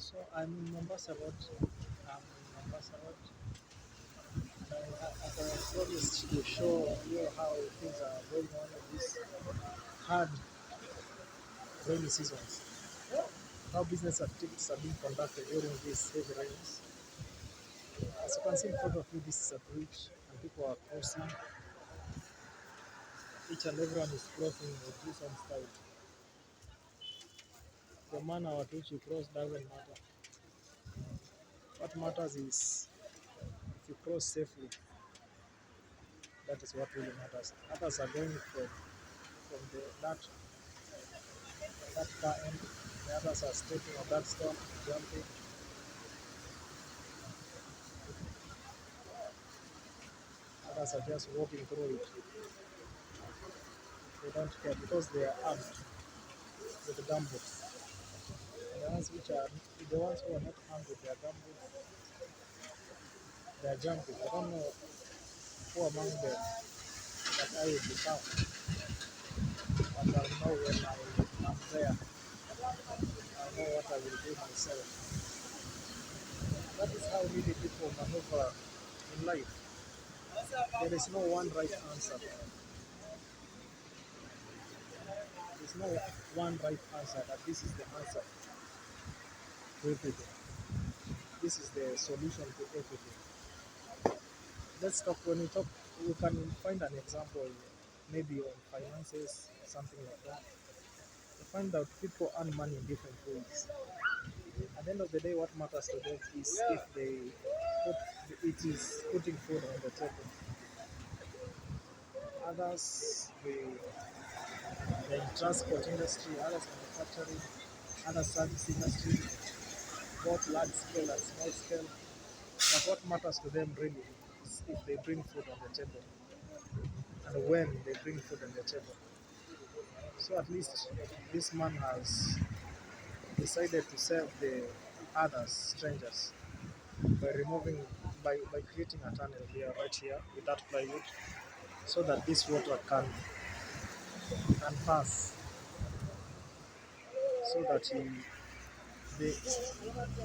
So I'm in Mombasa Road. I'm in Mombasa Road. As I promised to show you how things are going on in this hard rainy seasons. How business activities are being conducted during these heavy rains. As you can see in front of me, this is a bridge and people are crossing. Each and everyone is crossing with this own style. The manner at which you cross doesn't matter. What matters is if you cross safely, that is what really matters. Others are going from that far end, the others are stepping on that stone, jumping, others are just walking through it. They don't care because they are armed with the gumboots. And the ones who are not armed with their gumboots, they are jumping. I don't know who among them that I will be found, but I'll know when I'm there. I'll know what I will do myself. That is how really people maneuver in life. There is no one right answer. There is no one right answer that this is the answer to everything. This is the solution to everything. Let's talk when we talk. We can find an example, maybe on finances, something like that. We find out people earn money in different ways. At the end of the day, what matters to them is if put, it is putting food on the table. Others, the transport industry, others manufacturing, other service industry, both large scale and small scale. But what matters to them really is if they bring food on the table and when they bring food on the table. So at least this man has decided to serve the others, strangers, by by creating a tunnel here, right here, with that plywood, so that this water can pass, so that the,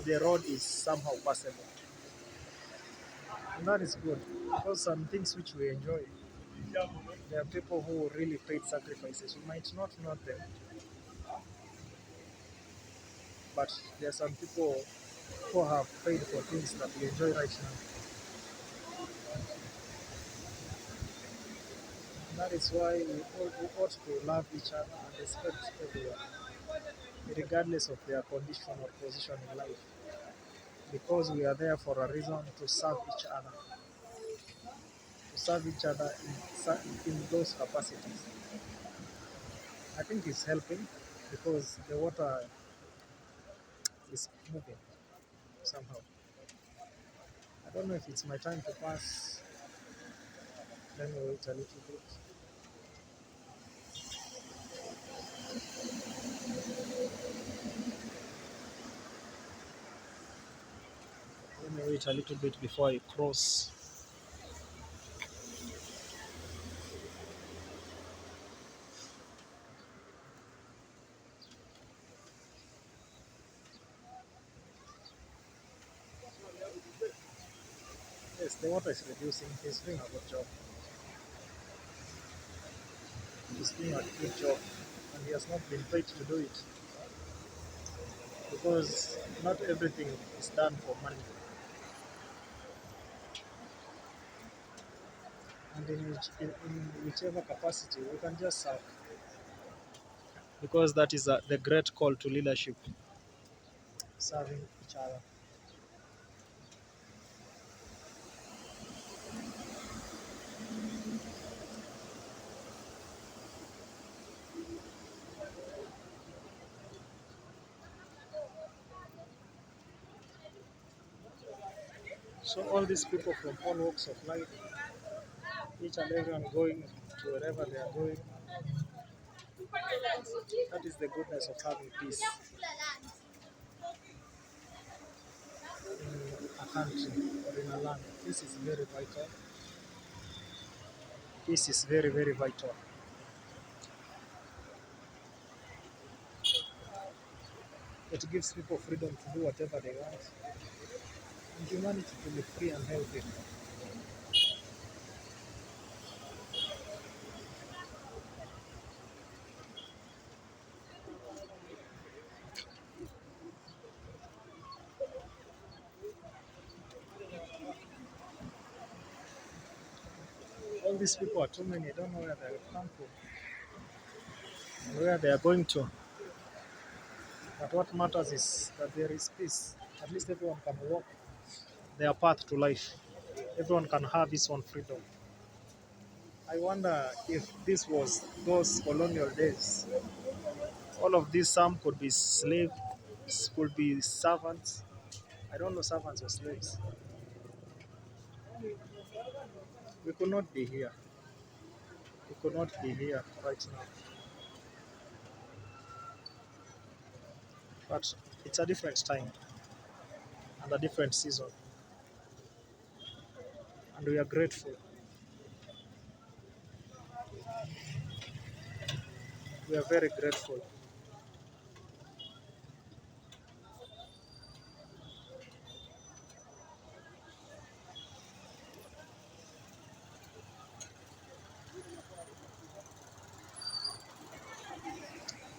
the road is somehow passable. And that is good because some things which we enjoy, there are people who really paid sacrifices. We might not know them, but there are some people who have paid for things that we enjoy right now. And that is why we ought to love each other and respect everyone, regardless of their condition or position in life, because we are there for a reason to serve each other, in those capacities. I think it's helping because the water is moving somehow. I don't know if it's my time to pass. Let me wait a little bit. Let me wait a little bit before I cross. Yes, the water is reducing. He's doing a good job. He's doing a good job, and he has not been paid to do it because not everything is done for money. And in whichever capacity, we can just serve because that is the great call to leadership, serving each other. So all these people from all walks of life, each and everyone going to wherever they are going, that is the goodness of having peace in a country or in a land. Peace is very vital. Peace is very, very vital. It gives people freedom to do whatever they want, and humanity to be free and healthy. All these people are too many. I don't know where they come from and where they are going to. But what matters is that there is peace. At least everyone can walk their path to life. Everyone can have his own freedom. I wonder if this was those colonial days. All of these, some could be slaves, could be servants. I don't know servants or slaves. We could not be here. We could not be here right now. But it's a different time and a different season. And we are grateful. We are very grateful.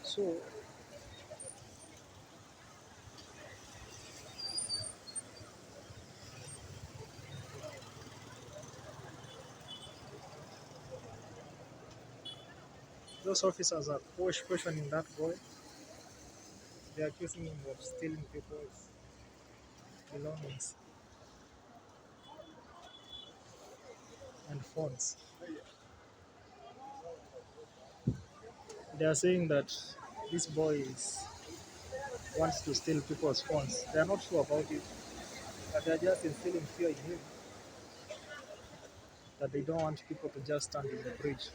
So those officers are questioning that boy. They are accusing him of stealing people's belongings and phones. They are saying that this boy wants to steal people's phones. They are not sure about it, but they are just instilling fear in him that they don't want people to just stand in the bridge.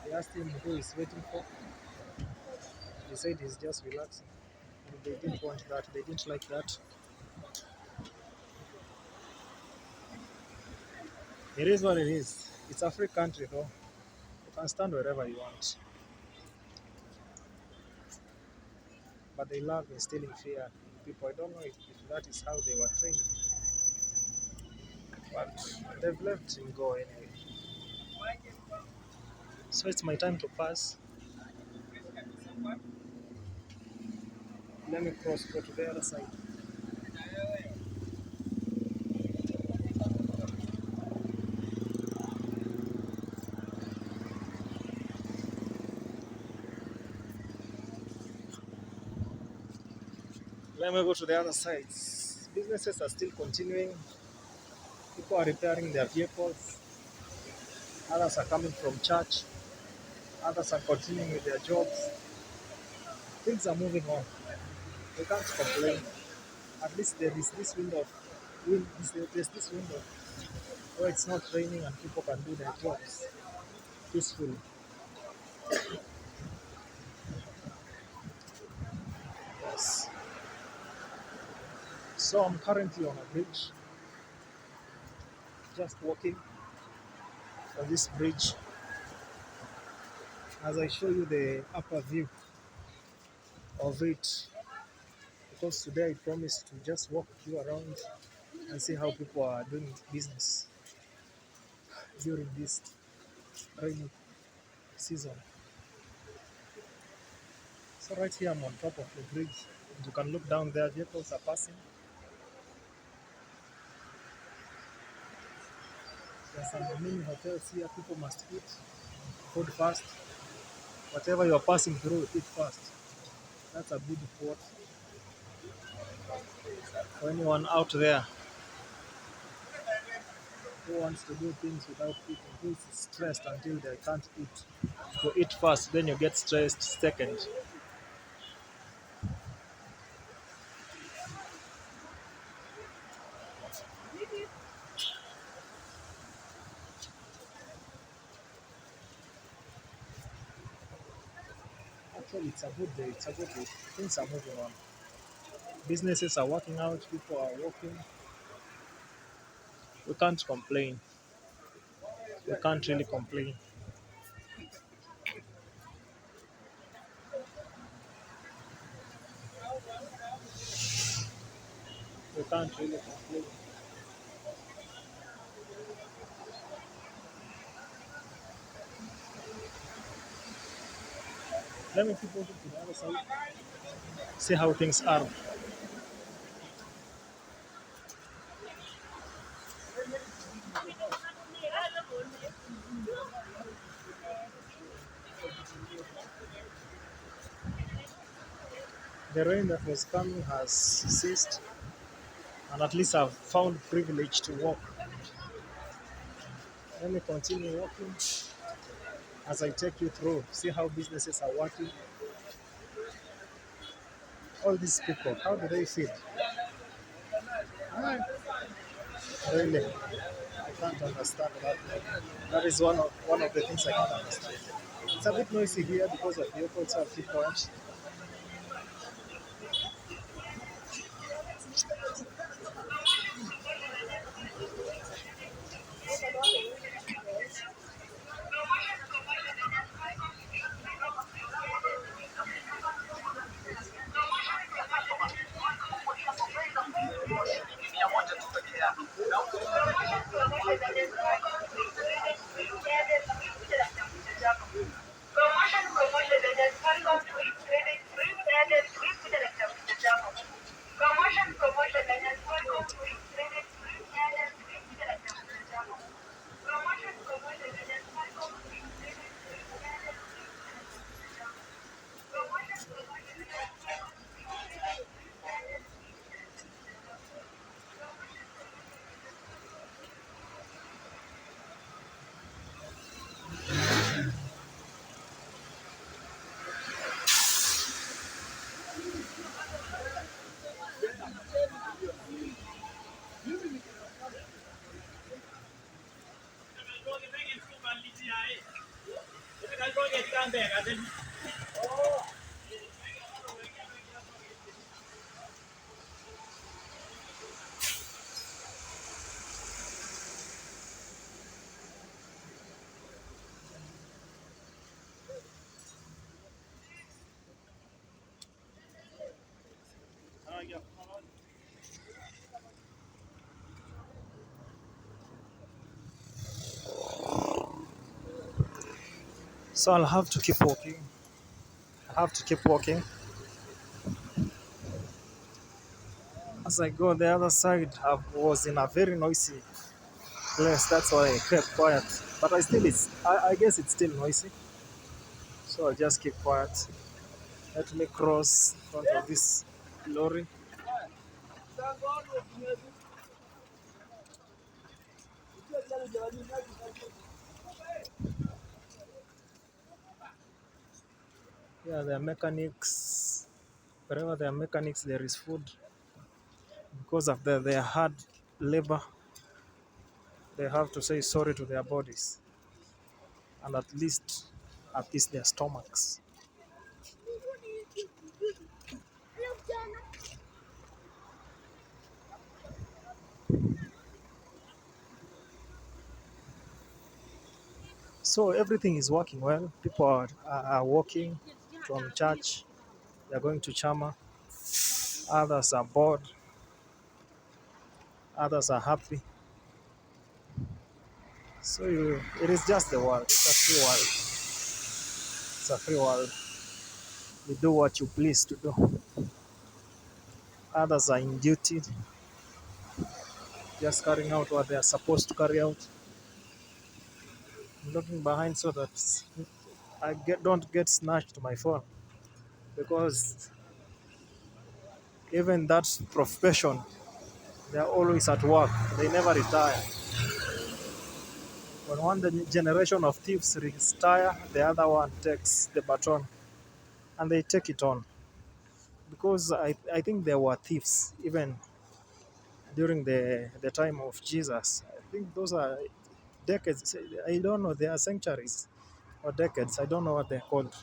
They asked him who he's waiting for. He said he's just relaxing. And they didn't want that. They didn't like that. It is what it is. It's a free country, though. You can stand wherever you want. But they love instilling fear in people. I don't know if that is how they were trained. But they've let him go anyway. So it's my time to pass. Let me cross, go to the other side. Let me go to the other side. Businesses are still continuing. People are repairing their vehicles. Others are coming from church. Others are continuing with their jobs. Things are moving on. We can't complain. At least there is this window of there's this window where it's not raining and people can do their jobs peacefully. Yes. So I'm currently on a bridge, just walking on this bridge as I show you the upper view of it. Because today I promised to just walk you around and see how people are doing business during this rainy season. So right here I'm on top of the bridge. And you can look down there, vehicles are passing. There's some mini hotels here, people must eat food fast. Whatever you're passing through, eat fast. That's a good quote for anyone out there who wants to do things without eating, who is stressed until they can't eat. You eat first, then you get stressed second. Actually, it's a good day. It's a good day. Things are moving on. Businesses are working out. People are working. We can't complain. We can't really complain. You can't really complain. Let me keep walking to the other side. See how things are. The rain that was coming has ceased, and at least I've found privilege to walk. Let me continue walking as I take you through. See how businesses are working. All these people, how do they feel? Ah, really, I can't understand that. That is one of the things I can't understand. It's a bit noisy here because of vehicles, so I'll keep quiet. So I'll have to keep walking. I have to keep walking. As I go the other side, I was in a very noisy place. That's why I kept quiet. But I guess it's still noisy. So I'll just keep quiet. Let me cross in front of this lorry. Yeah, there are mechanics. Wherever there are mechanics, there is food. Because of their hard labor, they have to say sorry to their bodies and at least their stomachs. So everything is working well. People are walking from church. They're going to Chama. Others are bored. Others are happy. So it is just the world. It's a free world. It's a free world. You do what you please to do. Others are in duty, just carrying out what they are supposed to carry out. I'm looking behind so that don't get snatched my phone because even that profession, they are always at work. They never retire. When generation of thieves retire, the other one takes the baton and they take it on. Because I think there were thieves even during the time of Jesus. I think those are decades. I don't know, they are centuries or decades. I don't know what they're called.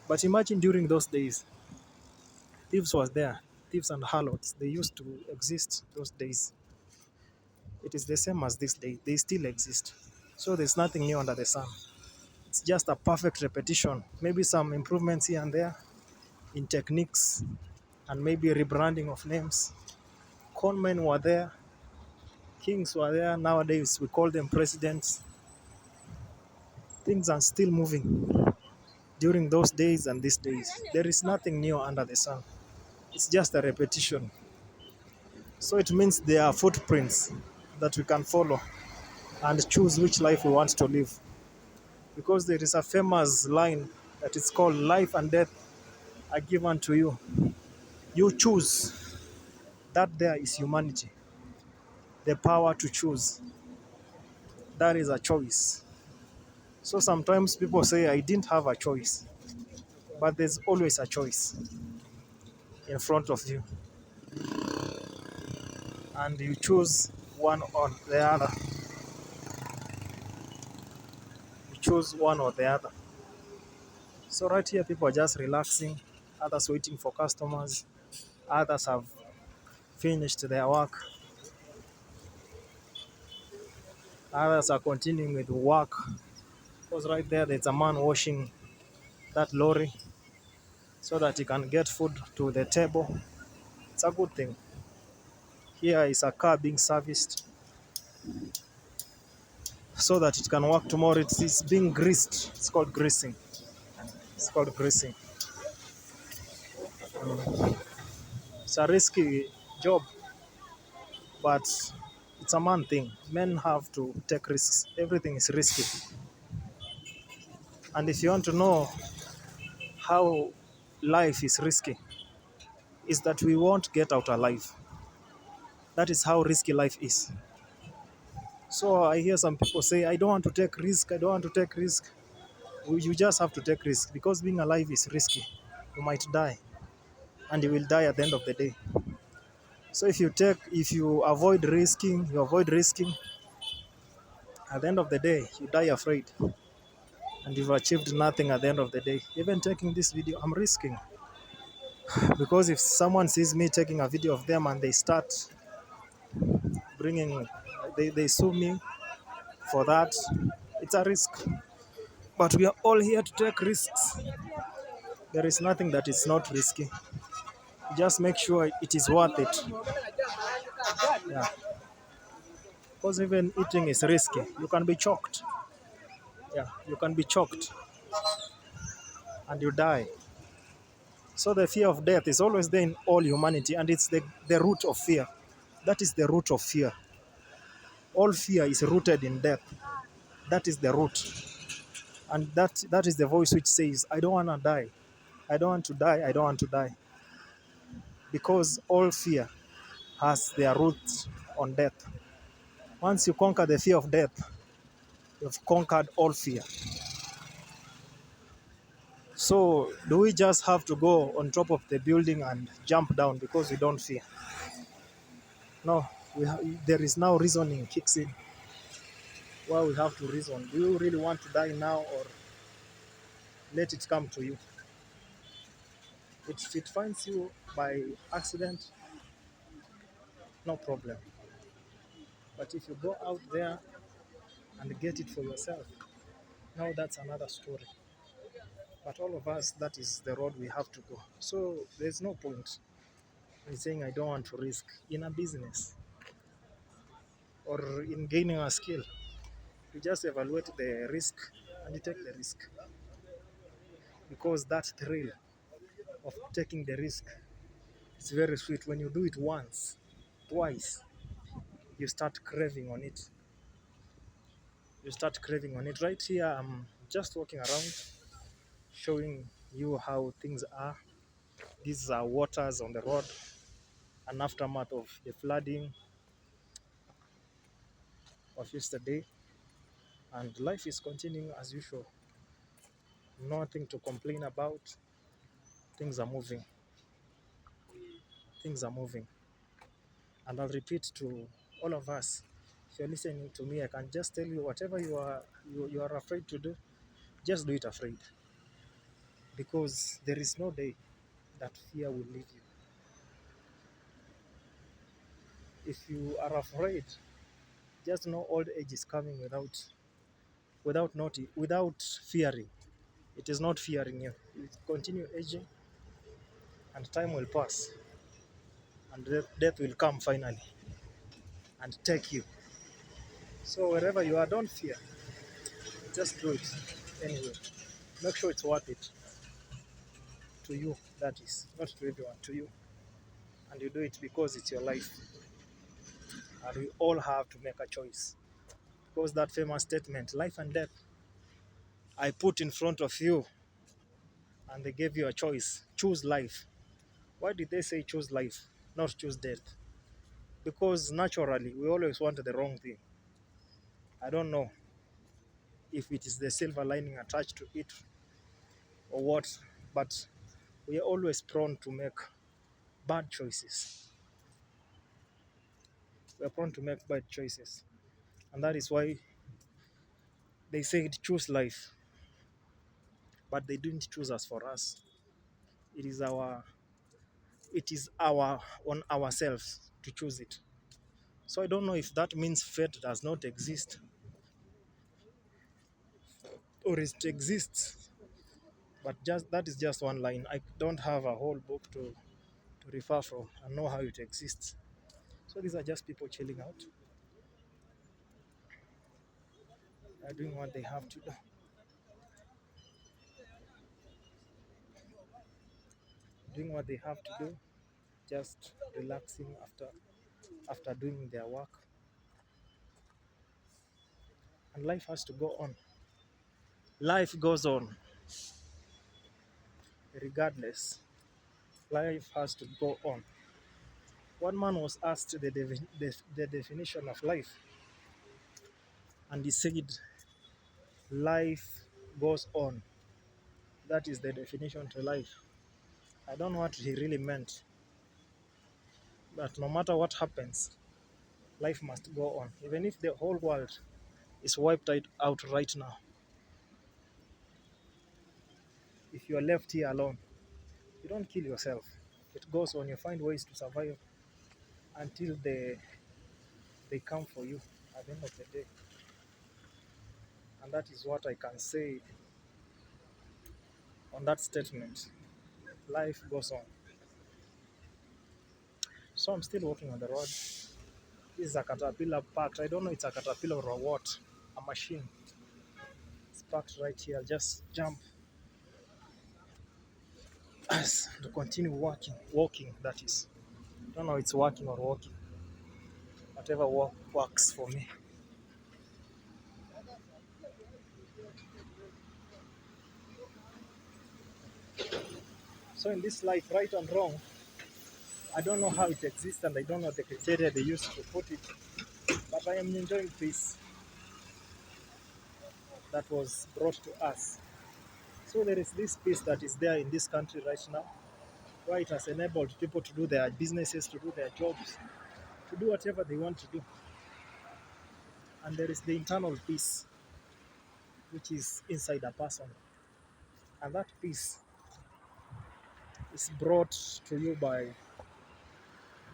But imagine during those days, thieves was there. Thieves and harlots, they used to exist those days. It is the same as this day. They still exist. So there's nothing new under the sun. It's just a perfect repetition. Maybe some improvements here and there in techniques, and maybe rebranding of names. Conmen were there, kings were there. Nowadays we call them presidents. Things are still moving during those days and these days. There is nothing new under the sun. It's just a repetition. So it means there are footprints that we can follow and choose which life we want to live. Because there is a famous line that is called life and death are given to you. You choose. That there is humanity. The power to choose. That is a choice. So sometimes people say, I didn't have a choice. But there's always a choice in front of you. And you choose one or the other. You choose one or the other. So right here, people are just relaxing. Others waiting for customers. Others have finished their work. Others are continuing with work. Because right there, there's a man washing that lorry so that he can get food to the table. It's a good thing. Here is a car being serviced so that it can work tomorrow. It's being greased. It's called greasing. It's called greasing. It's a risky job, but it's a man thing. Men have to take risks. Everything is risky. And if you want to know how life is risky, is that we won't get out alive. That is how risky life is. So I hear some people say, I don't want to take risk. I don't want to take risk. You just have to take risk because being alive is risky. You might die, and you will die at the end of the day. So if you avoid risking, at the end of the day, you die afraid. And you've achieved nothing at the end of the day. Even taking this video, I'm risking. Because if someone sees me taking a video of them and they start bringing, they sue me for that, it's a risk. But we are all here to take risks. There is nothing that is not risky. Just make sure it is worth it. Yeah. Because even eating is risky. You can be choked. Yeah, you can be choked and you die. So the fear of death is always there in all humanity, and it's the root of fear. That is the root of fear. All fear is rooted in death. That is the root. And that is the voice which says, I don't want to die. I don't want to die. I don't want to die. Because all fear has their root on death. Once you conquer the fear of death, you've conquered all fear. So do we just have to go on top of the building and jump down because we don't fear? No, there is now reasoning kicks in. Why we have to reason. Do you really want to die now, or let it come to you? If it finds you by accident, no problem. But if you go out there and get it for yourself, now that's another story. But all of us, that is the road we have to go. So there's no point in saying I don't want to risk in a business or in gaining a skill. You just evaluate the risk and you take the risk. Because that thrill of taking the risk is very sweet. When you do it once, twice, you start craving on it. You start craving on it. Right here, I'm just walking around, showing you how things are. These are waters on the road, an aftermath of the flooding of yesterday. And life is continuing as usual. Nothing to complain about. Things are moving. Things are moving. And I'll repeat to all of us, if you're listening to me, I can just tell you whatever you are afraid to do, just do it afraid. Because there is no day that fear will leave you. If you are afraid, just know old age is coming without fearing. It is not fearing you. You continue aging, and time will pass, and death will come finally and take you. So wherever you are, don't fear. Just do it anyway. Make sure it's worth it to you. That is not to everyone, to you. And you do it because it's your life, and we all have to make a choice. Because that famous statement, life and death, I put in front of you, and they gave you a choice. Choose life. Why did they say choose life, not choose death? Because naturally, we always want the wrong thing. I don't know if it is the silver lining attached to it or what, but we are always prone to make bad choices. We are prone to make bad choices. And that is why they said choose life, but they didn't choose us for us. It is our on ourselves to choose it. So I don't know if that means fate does not exist or it exists, but just that is just one line. I don't have a whole book to refer from and know how it exists. So these are just people chilling out. They're doing what they have to do. Doing what they have to do, just relaxing after doing their work. And life has to go on. Life goes on regardless. Life has to go on. One man was asked the definition of life, and he said, life goes on. That is the definition to life. I don't know what he really meant, but no matter what happens, life must go on. Even if the whole world is wiped out right now, if you are left here alone, you don't kill yourself. It goes on. You find ways to survive until they come for you at the end of the day. And that is what I can say on that statement. Life goes on. So I'm still walking on the road. This is a caterpillar parked. I don't know it's a caterpillar or what. A machine. It's parked right here. I'll just jump as to continue walking that is. I don't know it's working or walking. Whatever works for me. So in this life, right and wrong, I don't know how it exists and I don't know the criteria they used to put it, but I am enjoying peace that was brought to us. So there is this peace that is there in this country right now, where it has enabled people to do their businesses, to do their jobs, to do whatever they want to do. And there is the internal peace, which is inside a person. And that peace is brought to you by,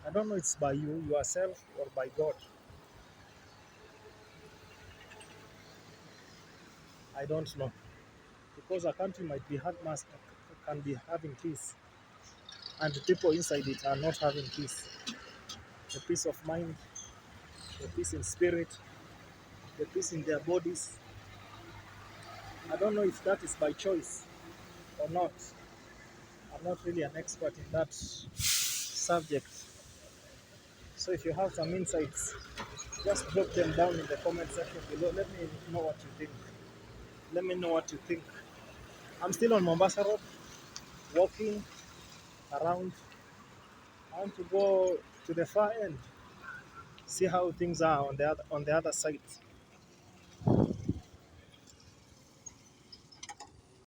I don't know, it's by you, yourself, or by God. I don't know. Because a country might be can be having peace, and the people inside it are not having peace. The peace of mind, the peace in spirit, the peace in their bodies. I don't know if that is by choice or not. I'm not really an expert in that subject. So if you have some insights, just drop them down in the comment section below. Let me know what you think. Let me know what you think. I'm still on Mombasa Road, walking around. I want to go to the far end, see how things are on the other side.